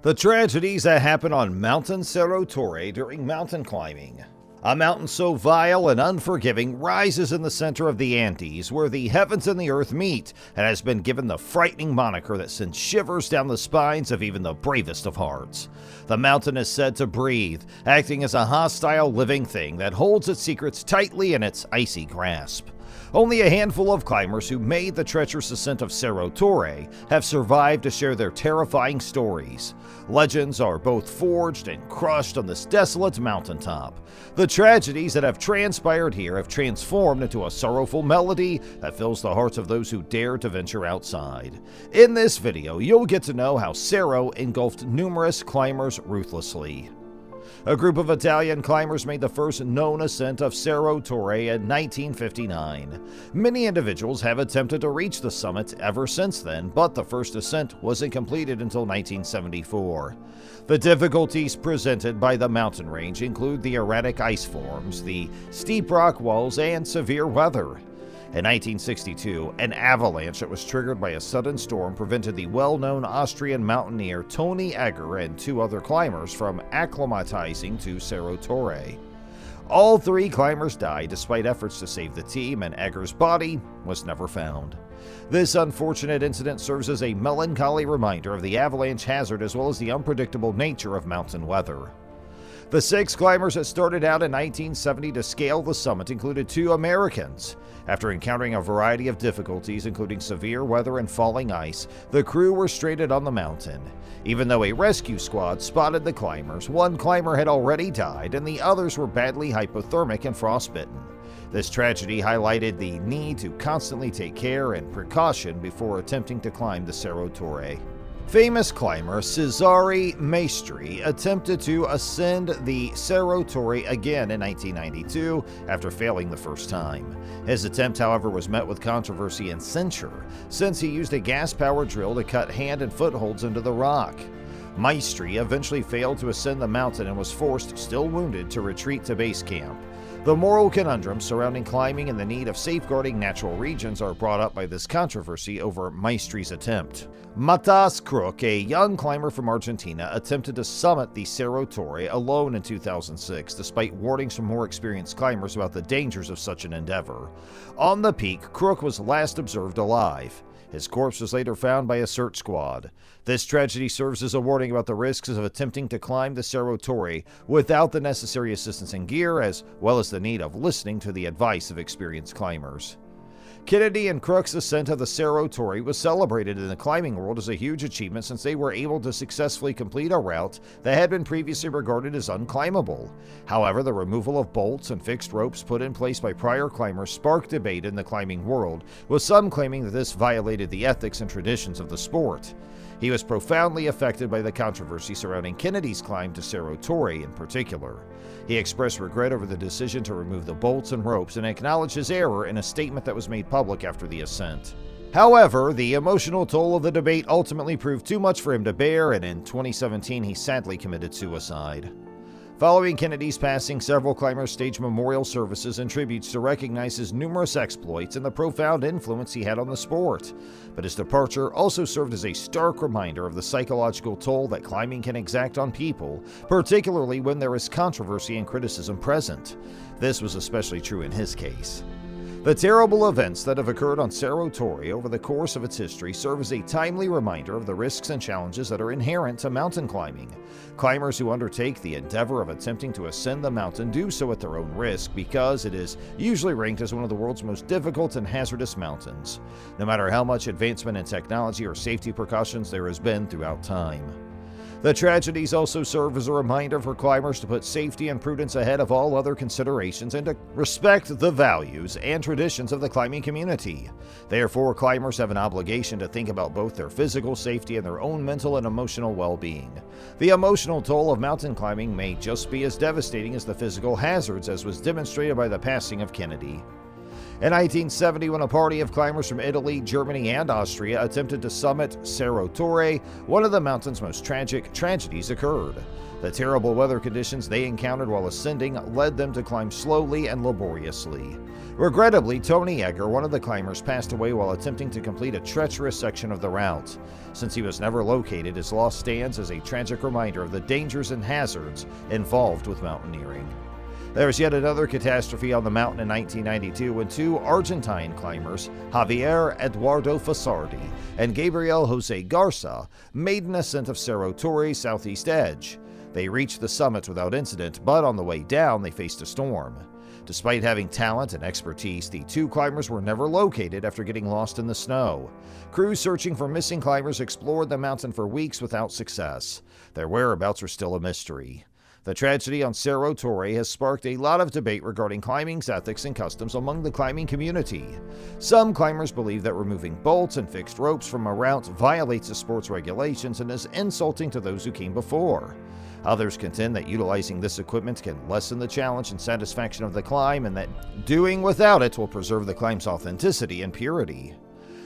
The tragedies that happen on Mountain Cerro Torre during mountain climbing. A mountain so vile and unforgiving rises in the center of the Andes, where the heavens and the earth meet, and has been given the frightening moniker that sends shivers down the spines of even the bravest of hearts. The mountain is said to breathe, acting as a hostile living thing that holds its secrets tightly in its icy grasp. Only a handful of climbers who made the treacherous ascent of Cerro Torre have survived to share their terrifying stories. Legends are both forged and crushed on this desolate mountaintop. The tragedies that have transpired here have transformed into a sorrowful melody that fills the hearts of those who dare to venture outside. In this video, you'll get to know how Cerro engulfed numerous climbers ruthlessly. A group of Italian climbers made the first known ascent of Cerro Torre in 1959. Many individuals have attempted to reach the summit ever since then, but the first ascent wasn't completed until 1974. The difficulties presented by the mountain range include the erratic ice forms, the steep rock walls, and severe weather. In 1962, an avalanche that was triggered by a sudden storm prevented the well-known Austrian mountaineer Toni Egger and two other climbers from acclimatizing to Cerro Torre. All three climbers died despite efforts to save the team, and Egger's body was never found. This unfortunate incident serves as a melancholy reminder of the avalanche hazard as well as the unpredictable nature of mountain weather. The six climbers that started out in 1970 to scale the summit included two Americans. After encountering a variety of difficulties, including severe weather and falling ice, the crew were stranded on the mountain. Even though a rescue squad spotted the climbers, one climber had already died and the others were badly hypothermic and frostbitten. This tragedy highlighted the need to constantly take care and precaution before attempting to climb the Cerro Torre. Famous climber Cesare Maestri attempted to ascend the Cerro Torre again in 1992 after failing the first time. His attempt, however, was met with controversy and censure, since he used a gas-powered drill to cut hand and footholds into the rock. Maestri eventually failed to ascend the mountain and was forced, still wounded, to retreat to base camp. The moral conundrums surrounding climbing and the need of safeguarding natural regions are brought up by this controversy over Maestri's attempt. Matas Crook, a young climber from Argentina, attempted to summit the Cerro Torre alone in 2006, despite warnings from more experienced climbers about the dangers of such an endeavor. On the peak, Crook was last observed alive. His corpse was later found by a search squad. This tragedy serves as a warning about the risks of attempting to climb the Cerro Torre without the necessary assistance and gear, as well as the need of listening to the advice of experienced climbers. Kennedy and Crook's ascent of the Cerro Torre was celebrated in the climbing world as a huge achievement, since they were able to successfully complete a route that had been previously regarded as unclimbable. However, the removal of bolts and fixed ropes put in place by prior climbers sparked debate in the climbing world, with some claiming that this violated the ethics and traditions of the sport. He was profoundly affected by the controversy surrounding Kennedy's climb to Cerro Torre in particular. He expressed regret over the decision to remove the bolts and ropes and acknowledged his error in a statement that was made public after the ascent. However, the emotional toll of the debate ultimately proved too much for him to bear, and in 2017 he sadly committed suicide. Following Kennedy's passing, several climbers staged memorial services and tributes to recognize his numerous exploits and the profound influence he had on the sport. But his departure also served as a stark reminder of the psychological toll that climbing can exact on people, particularly when there is controversy and criticism present. This was especially true in his case. The terrible events that have occurred on Cerro Torre over the course of its history serve as a timely reminder of the risks and challenges that are inherent to mountain climbing. Climbers who undertake the endeavor of attempting to ascend the mountain do so at their own risk, because it is usually ranked as one of the world's most difficult and hazardous mountains, no matter how much advancement in technology or safety precautions there has been throughout time. The tragedies also serve as a reminder for climbers to put safety and prudence ahead of all other considerations and to respect the values and traditions of the climbing community. Therefore, climbers have an obligation to think about both their physical safety and their own mental and emotional well-being. The emotional toll of mountain climbing may just be as devastating as the physical hazards, as was demonstrated by the passing of Kennedy. In 1970, when a party of climbers from Italy, Germany, and Austria attempted to summit Cerro Torre, one of the mountain's most tragic tragedies occurred. The terrible weather conditions they encountered while ascending led them to climb slowly and laboriously. Regrettably, Tony Egger, one of the climbers, passed away while attempting to complete a treacherous section of the route. Since he was never located, his loss stands as a tragic reminder of the dangers and hazards involved with mountaineering. There was yet another catastrophe on the mountain in 1992 when two Argentine climbers, Javier Eduardo Fasardi and Gabriel Jose Garza, made an ascent of Cerro Torre's southeast edge. They reached the summit without incident, but on the way down they faced a storm. Despite having talent and expertise, the two climbers were never located after getting lost in the snow. Crews searching for missing climbers explored the mountain for weeks without success. Their whereabouts are still a mystery. The tragedy on Cerro Torre has sparked a lot of debate regarding climbing's ethics and customs among the climbing community. Some climbers believe that removing bolts and fixed ropes from a route violates the sport's regulations and is insulting to those who came before. Others contend that utilizing this equipment can lessen the challenge and satisfaction of the climb, and that doing without it will preserve the climb's authenticity and purity.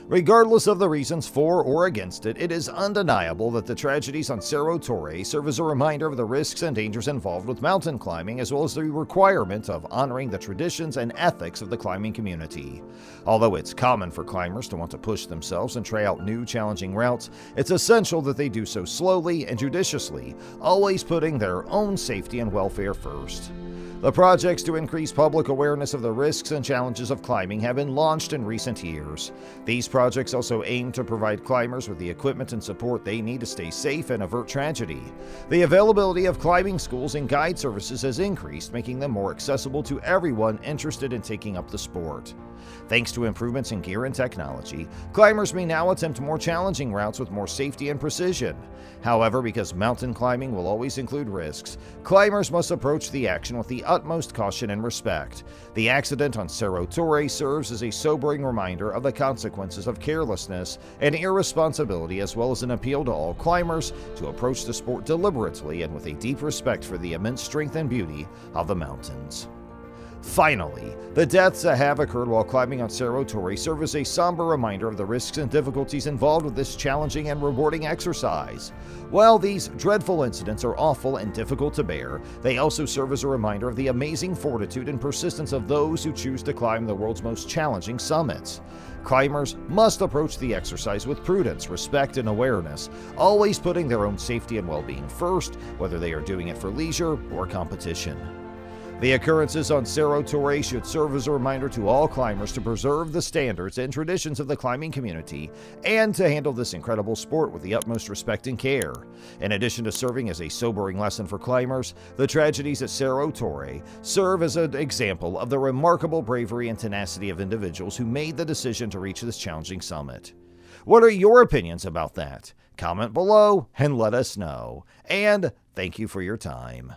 Regardless of the reasons for or against it, it is undeniable that the tragedies on Cerro Torre serve as a reminder of the risks and dangers involved with mountain climbing, as well as the requirement of honoring the traditions and ethics of the climbing community. Although it's common for climbers to want to push themselves and try out new challenging routes, it's essential that they do so slowly and judiciously, always putting their own safety and welfare first. The projects to increase public awareness of the risks and challenges of climbing have been launched in recent years. These projects also aim to provide climbers with the equipment and support they need to stay safe and avert tragedy. The availability of climbing schools and guide services has increased, making them more accessible to everyone interested in taking up the sport. Thanks to improvements in gear and technology, climbers may now attempt more challenging routes with more safety and precision. However, because mountain climbing will always include risks, climbers must approach the action with the utmost caution and respect. The accident on Cerro Torre serves as a sobering reminder of the consequences of carelessness and irresponsibility, as well as an appeal to all climbers to approach the sport deliberately and with a deep respect for the immense strength and beauty of the mountains. Finally, the deaths that have occurred while climbing on Cerro Torre serve as a somber reminder of the risks and difficulties involved with this challenging and rewarding exercise. While these dreadful incidents are awful and difficult to bear, they also serve as a reminder of the amazing fortitude and persistence of those who choose to climb the world's most challenging summits. Climbers must approach the exercise with prudence, respect, and awareness, always putting their own safety and well-being first, whether they are doing it for leisure or competition. The occurrences on Cerro Torre should serve as a reminder to all climbers to preserve the standards and traditions of the climbing community and to handle this incredible sport with the utmost respect and care. In addition to serving as a sobering lesson for climbers, the tragedies at Cerro Torre serve as an example of the remarkable bravery and tenacity of individuals who made the decision to reach this challenging summit. What are your opinions about that? Comment below and let us know. And thank you for your time.